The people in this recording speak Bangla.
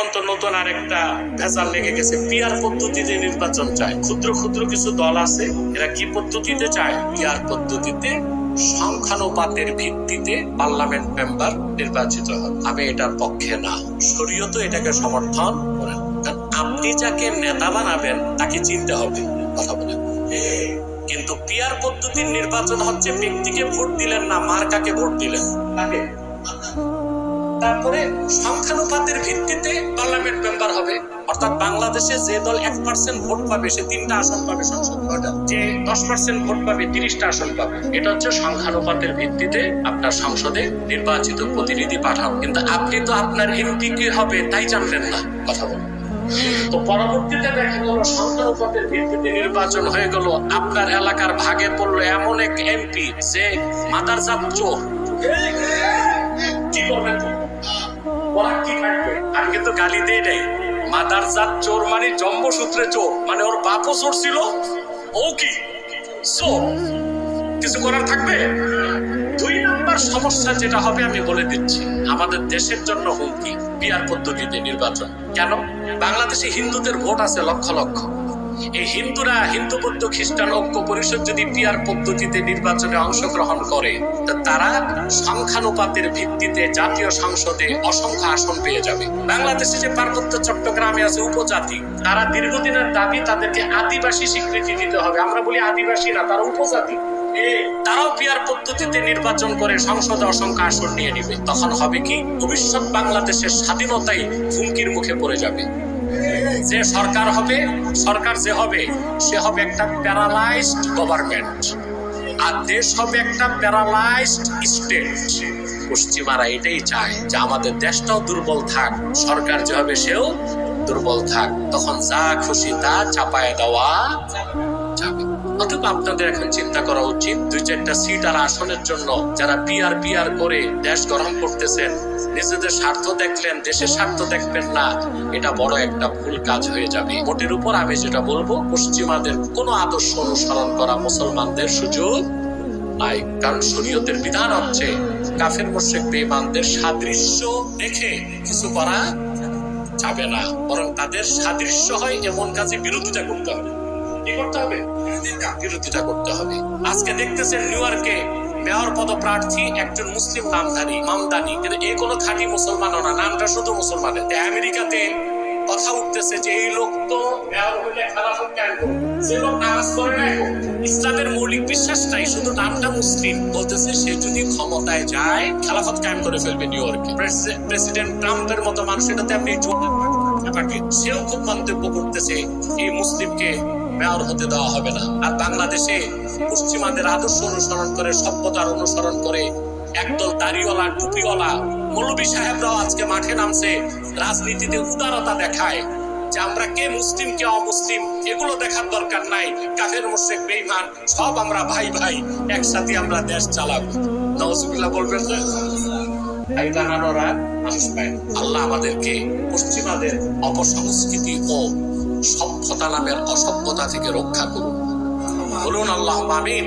এখন তো নতুন আরেকটা ভেজাল লেগে গেছে, পিআর পদ্ধতিতে নির্বাচন চায়। ক্ষুদ্র ক্ষুদ্র কিছু দল আছে, এরা কি পদ্ধতিতে চায়? পিআর পদ্ধতিতে সংখ্যানুপাতের ভিত্তিতে পার্লামেন্ট মেম্বার নির্বাচিত হয়। আমি এটার পক্ষে না, শরীয়ত এটাকে সমর্থন করেন। আপনি যাকে নেতা বানাবেন তাকে চিনতে হবে, কথা বলেন। কিন্তু পিআর পদ্ধতির নির্বাচন হচ্ছে ব্যক্তিকে ভোট দিলেন না, মার্কাকে ভোট দিলেন। তারপরে সংখ্যানুপাতের ভিত্তিতে পার্লামেন্ট মেম্বার হবে, অর্থাৎ বাংলাদেশে যে দল 1% ভোট পাবে সে 3টা আসন পাবে সংসদ, যে 10% ভোট পাবে 30টা আসন পাবে। এটা হচ্ছে সংখ্যানুপাতের ভিত্তিতে আপনার সংসদে নির্বাচিত প্রতিনিধি পাঠাও। কিন্তু আপনি তো আপনার এমপি কে হবে তাই জানলেন না, কথা বলেন। তো পরবর্তীতে দেখা গেল সংখ্যানুপাতের ভিত্তিতে নির্বাচন হয়ে গেল, আপনার এলাকার ভাগে পড়লো এমন এক এমপি যে মাদারজাত চোর। কি করবেন? ওরা কি থাকবে? আমি কিন্তু গালি দিয়ে নেই। মাদারজাত চোর মানে জন্মসূত্রে চোর, মানে ওর বাপও চোর ছিল, ও কি চোর, কিছু করার থাকবে? 2 নম্বর সমস্যা যেটা হবে আমি বলে দিচ্ছি, আমাদের দেশের জন্য হুমকি পিআর পদ্ধতিতে নির্বাচন। কেন? বাংলাদেশে হিন্দুদের ভোট আছে লক্ষ লক্ষ। এই হিন্দুরা, হিন্দু বৌদ্ধ খ্রিস্টান ঐক্য পরিষদ যদি পিআর পদ্ধতিতে নির্বাচনে অংশগ্রহণ করে, তারা সংখ্যানুপাতের ভিত্তিতে জাতীয় সংসদে অসংখ্য আসন পেয়ে যাবে। বাংলাদেশে যে পার্বত্য চট্টগ্রামে আছে উপজাতি, তারা দীর্ঘদিনের দাবি তাদেরকে আদিবাসী স্বীকৃতি দিতে হবে। আমরা বলি আদিবাসী না, তারা উপজাতি। তারাও পিআর পদ্ধতিতে নির্বাচন করে সংসদে অসংখ্য আসন নিয়ে নিবে। তখন হবে কি, ভবিষ্যৎ বাংলাদেশের স্বাধীনতাই হুমকির মুখে পড়ে যাবে। যে সরকার হবে, সরকার যে হবে সে হবে একটা প্যারালাইজড গভর্নমেন্ট, আর দেশ হবে একটা প্যারালাইজড স্টেট। পশ্চিমারা এটাই চায় যে আমাদের দেশটাও দুর্বল থাক, সরকার যে হবে সেও দুর্বল থাক, তখন যা খুশি তা চাপায় দেওয়া যাবে। অথবা আপনাদের এখন চিন্তা করা উচিত, 2-4টা সিট আর আসনের জন্য যারা পিআর করে দেশ গরম করতেছেন, নিজেদের স্বার্থ দেখলেন, দেশের স্বার্থ দেখবেন না, এটা বড় একটা ভুল কাজ হয়ে যাবে। মোটের উপর আমি যেটা বলবো, পশ্চিমাদের কোনো আদর্শ অনুসরণ করা মুসলমানদের সুযোগ নাই। কারণ শরীয়তের বিধান হচ্ছে কাফের মুশরিক বেঈমানদের সাদৃশ্য দেখে কিছু করা যাবে না, বরং তাদের সাদৃশ্য হয় এমন কাজে বিরোধিতা করতে হবে। কি করতে হবে? বিরোধিতা করতে হবে। আজকে দেখতেছেন নিউ ইয়র্কে মেয়র পদপ্রার্থী একজন মুসলিম নামধারী মামদানি, কিন্তু এই কোনো খাঁটি মুসলমানও না, নামটা শুধু মুসলমানের। আমেরিকাতে কথা উঠতেছে যে এই লোক তো মেয়র হইলে খেলাফত কায়েম করবে, যে লোক নামাজ পড়ে না, ইসলামের মৌলিক বিশ্বাস নাই, শুধু নামটা মুসলিম, বলতেছে সে যদি ক্ষমতায় যায় খেলাফত কায়েম করে ফেলবে নিউ ইয়র্কে। প্রেসিডেন্ট ট্রাম্পের মতো মানুষ এটাতে আপনি সেও খুব মন্তব্য করতেছে এই মুসলিমকে মেয়র হতে দেওয়া হবে না। আর বাংলাদেশে পশ্চিমাদের আদর্শ অনুসরণ করে, সভ্যতার অনুসরণ করে একদল দাড়িওয়ালা টুপিওয়ালা মৌলবী সাহেবরাও আজকে মাঠে নামছে, রাজনীতিতে উদারতা দেখায় যে আমরা কে মুসলিম কে অমুসলিম এগুলো দেখার দরকার নাই, কাফের মুশরিক বেঈমান সব আমরা ভাই ভাই, একসাথে আমরা দেশ চালাবো। নাউজুবিল্লাহ বলবেন না? আল্লাহ আমাদেরকে পশ্চিমাদের অপসংস্কৃতি ও সভ্যতা নামের অসভ্যতা থেকে রক্ষা করুন। বলুন আল্লাহুম্মা আমিন।